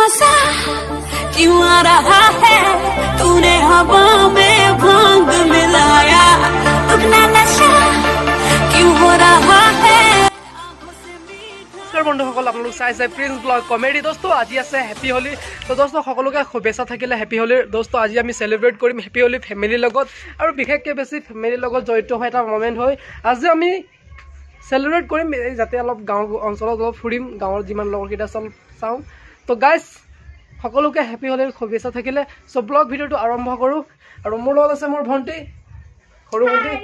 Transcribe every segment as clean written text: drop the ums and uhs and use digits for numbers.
मजा क्यों आ रहा है, तूने हवा में भांग मिलाया, अपना नशा क्यों हो रहा है। বন্ধুসকল আপোনালোক চাইছে প্ৰিন্স ব্লগ কমেডি। দোস্ত আজি আছে হেপী হোলি। তো দোস্ত সকলোকে শুভেচ্ছা থাকিলে হেপী হোলিৰ। দোস্ত আজি আমি চেলিব্ৰেট কৰিম হেপী হোলি ফেমিলিৰ লগত, আৰু বিশেষকৈ বেছি ফেমিলিৰ লগত জড়িত হোৱা এটা মমেণ্ট হয়। আজি আমি চেলিব্ৰেট কৰিম যাতে অলপ গাঁৱৰ অঞ্চলত অলপ ফুৰিম, গাঁৱৰ যিমান লগৰকেইটা চাওঁ। তো গাইজ সকলোকে হেপী হোলিৰ শুভেচ্ছা থাকিলে। চ' ব্লগ ভিডিঅ'টো আৰম্ভ কৰোঁ। আৰু মোৰ লগত আছে মোৰ ভণ্টি, সৰু ভণ্টি।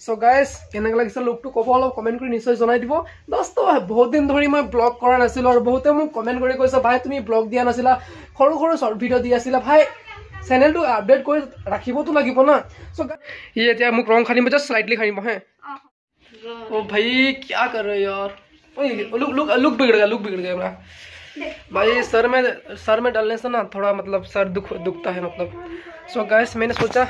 সো গাইজ কেনেকৈ লাগিছে লুকটো ক'ব, অলপ কমেণ্ট কৰি নিশ্চয় জনাই দিব। দোস্ত বহুত দিন ধৰি মই ব্লগ কৰা নাছিলোঁ, আৰু বহুতে মোক কমেণ্ট কৰি কৈছে ভাই তুমি ব্লগ দিয়া নাছিলা, সৰু সৰু শ্বৰ্ট ভিডিঅ' দি আছিলা। ভাই চেনেলটো আপডেট কৰি ৰাখিবতো লাগিব না। চ' ই এতিয়া মোক ৰং সানিব, জাষ্ট স্লাইটলি সানিব হে। ओ भाई क्या कर रहे हो यार, लुक बिगड़ गया मेरा भाई। सर में डालने से ना थोड़ा मतलब सर दुखता है मतलब। सो गाइस मैंने सोचा,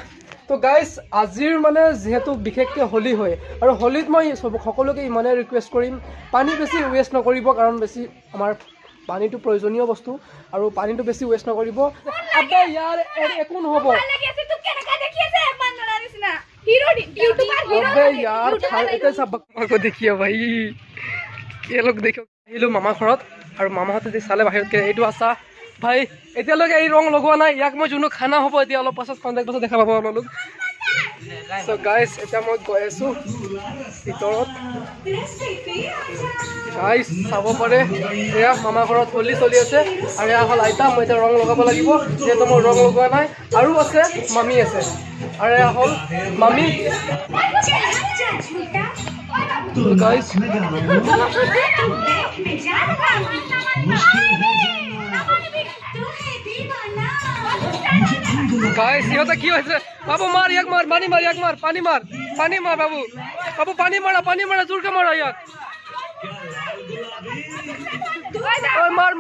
तो गाइस आजिर माने जेहेतु बिखेकके होली হয়, আৰু হোলিত মই সকলোকে ইমানে ৰিকুৱেষ্ট কৰিম পানী বেছি ওয়েষ্ট নকৰিব, কাৰণ বেছি আমাৰ পানীটো প্ৰয়োজনীয় বস্তু, আৰু পানীটো বেছি ওয়েষ্ট নকৰিব। আবে यार একো নহব। अबे यार इतने सब को देखिए भाई, ये लोग देखो আহিলো মামা ঘৰত, আৰু মামাহঁতে চালে বাহিৰতকে এইটো আছা ভাই এতিয়ালৈকে এই ৰং লগোৱা নাই। ইয়াক মই যোনো খানা হ'ব এতিয়া অলপ পাছত কণ্টেক্ট পাছত দেখা পাব আপোনালোক। সো গাইজ এতিয়া মই গৈ আছোঁ ভিতৰত। গাইজ চাব পাৰে এয়া মামা ঘৰত হোলী চলি আছে, আৰু এয়া হ'ল আইতা। মই এতিয়া ৰং লগাব লাগিব যিহেতু মই ৰং লগোৱা নাই। আৰু আছে মামী আছে, আৰু এয়া হ'ল মামী। গাইজ गाइस সিহঁতে কি হৈছে, বাবু মাৰ ইয়াক, মাৰ পানী মাৰ ইয়াক, মাৰ পানী মাৰ বাবু, বাবু পানী মাৰা জোৰকে মাৰা ইয়াক, ওই মাৰ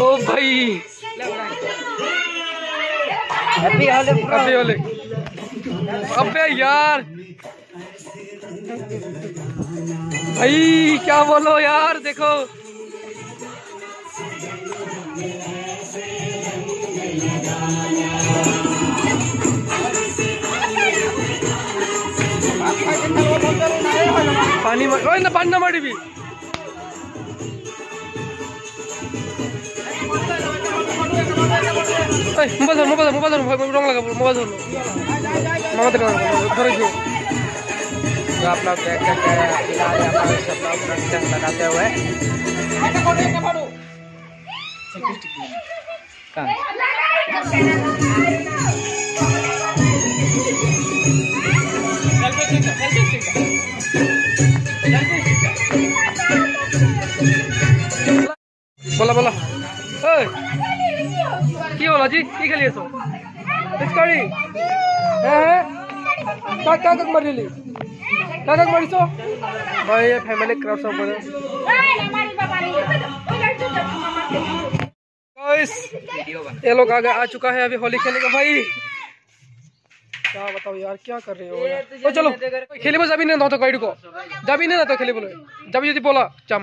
ओ भाई हैप्पी होली। अबे यार भाई क्या बोलो यार, देखो पानी ना पानी ना मारी भी। मोबाइल रंग लगा मोबाइल मामा तक आप लोग देख सकते हैं फिलहाल यहाँ पर सब लोग रंग लगाते हुए। बोला কি হল আজি, কি খেলি আছো পিচকাৰি? কাক মাৰিলি, কাক মাৰিছ? মই ফেমিলি ক্ৰাউড সব করে गाइस ये लोग आ चुका है अभी होली खेलने का। भाई क्या बताओ यार, क्या कर रहे हो यार? ओ चलो खेलिब যাবি না তো গাড়ি को যাবি না তো খেলিবলৈ যাবি যদি बोला चम।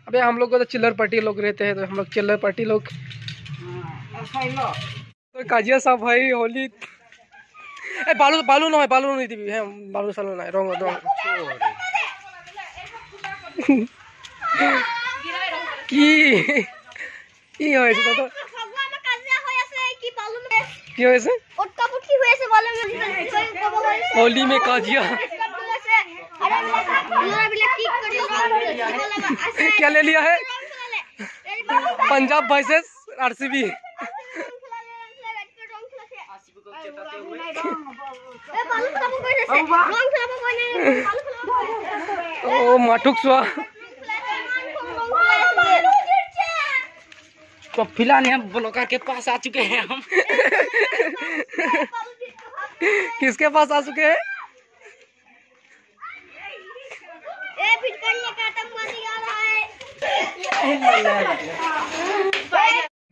अबे हम लोग को तो चिल्लर पार्टी लोग रहते हैं, तो हम लोग चिल्लर पार्टी लोग तो काजिया साहब भाई होली बालू नहीं दिबी है, बालू सालू ना रंग কি কি হয়েছে তো কি হয়েছে होली में काजिया क्या ले लिया है? Punjab versus RCB. ओ माटुक सुआ तो फिलहाल हम ब्लॉगर के पास आ चुके हैं हम। किसके पास आ चुके हैं?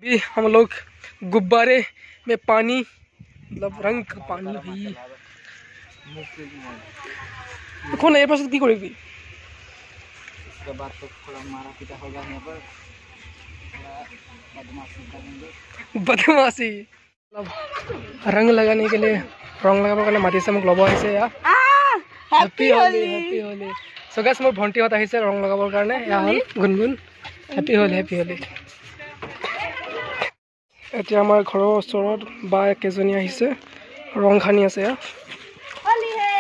भी हम लोग गुब्बारे में पानी मतलब रंग का पानी भी देखो ना, ये पास की करेगी उसके बाद तो थोड़ा मारा पीटा होगा यहाँ पर, थोड़ा बदमाशी करेंगे। बदमाशी रंग लगाने के लिए रंग लगाब कारण माति से মোক लब आइसे या happy Holi happy Holi. So guys मोर भंटीहत आइसे रंग लगाबर কাৰণে या हल गुनगुन हैप्पी होली हैप्पी होली। এতিয়া আমাৰ ঘৰৰ ওচৰত বা কেজনী আহিছে ৰং খানি আছে या होली है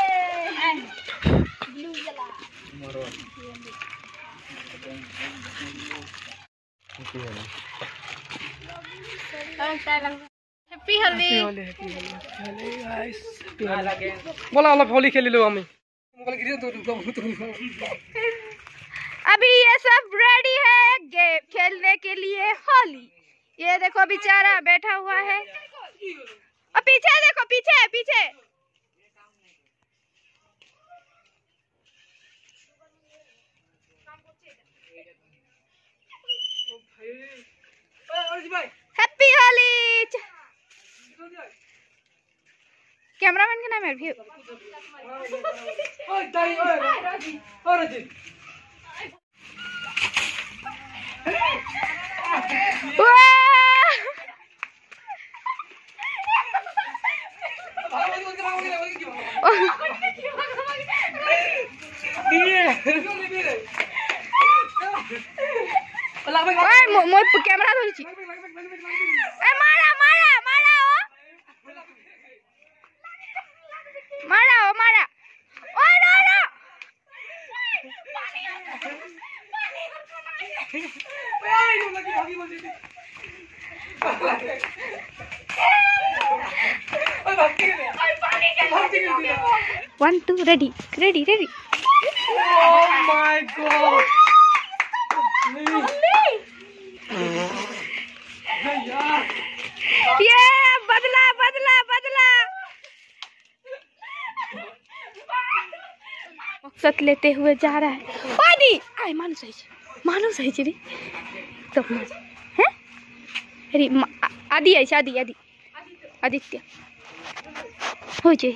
happy Holi happy Holi guys बोला অলপ होली खेलिलो আমি। अभी ये सब रेडी है गेम खेलने के लिए होली। ये देखो बेचारा बैठा हुआ है और पीछे देखो पीछे पीछे हैप्पी होली। कैमरामैन का नाम है व्यू। মই कैमरा ধরিছি এ মারা মারা মারা ও মারা ও মারা ওই না না One, two, ready, ready, ready. Oh my god. ये बदला बदला बदला मकसद लेते हुए जा रहा है। पानी आय मानुस है रे तो हैं अरे आदि है आदि आदि आदित्य हो जाए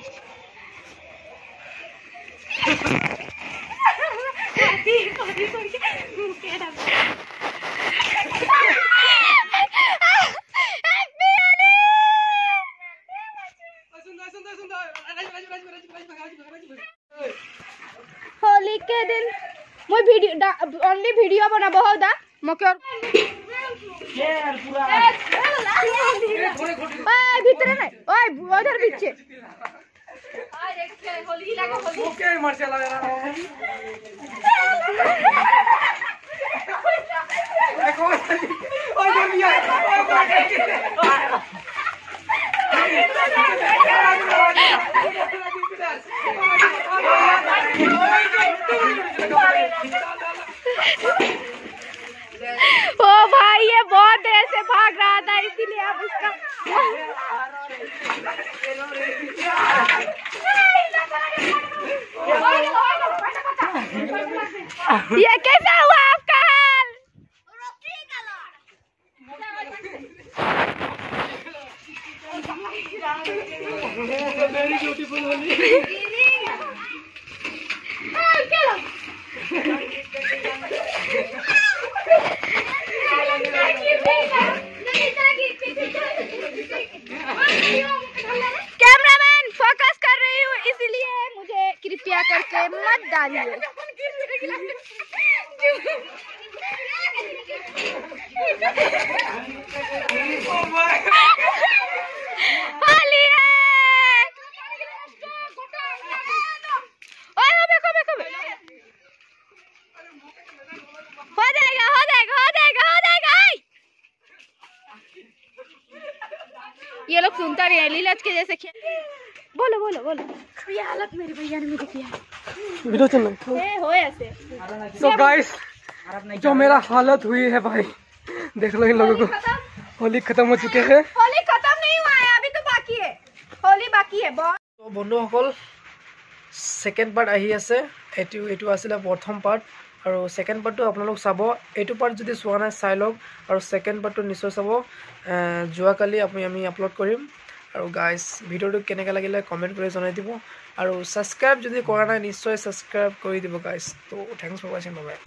होली के दिन मैं वीडियो ओनली वीडियो बनाबो हो दा मके ओए भीतर नहीं ओए उधर पीछे होली लगा होली ओके मार्शल लगा रहा है ओए बोलिए ओ भाई ये बहुत देर से भाग रहा था इसीलिए अब उसका ये कैसा हुआ आपका हाल? Very beautiful Holi. Cameraman focus कर रही हूँ इसलिए मुझे कृपया करके मत डालिए। होली है ओए हो देखो देखो हो जाएगा हो जाएगा हो जाएगा हो जाएगा। ये लोग सुनता नहीं है लीलाज के जैसे खेल। बोलो बोलो बोलो ये हालत मेरे भैया ने मुझे किया वीडियो चल रहा है हो ऐसे। तो गाइस जो मेरा हालत हुई है भाई देख लो इन लोगों को होली खत्म हो चुके हैं। होली खत्म नहीं हुआ है अभी तो बाकी है होली बाकी है बहुत। तो বন্ধুসকল সেকেন্ড পার্ট আহি আছে এটু আছিল প্রথম পার্ট আর সেকেন্ড পার্টটো আপোনালোক চাব এটু পার্ট যদি চোৱা নাই চাই লওক আর সেকেন্ড পার্টটো নিশ্চয় চাব যোৱাকালি আমি আপলোড কৰিম আৰু গাইস ভিডিওটো কেনেকৈ লাগিলে কমেন্ট কৰি জনাই দিব আৰু সাবস্ক্রাইব যদি কৰা নাই নিশ্চয় সাবস্ক্রাইব কৰি দিব গাইস। তো thanks for watching bye bye.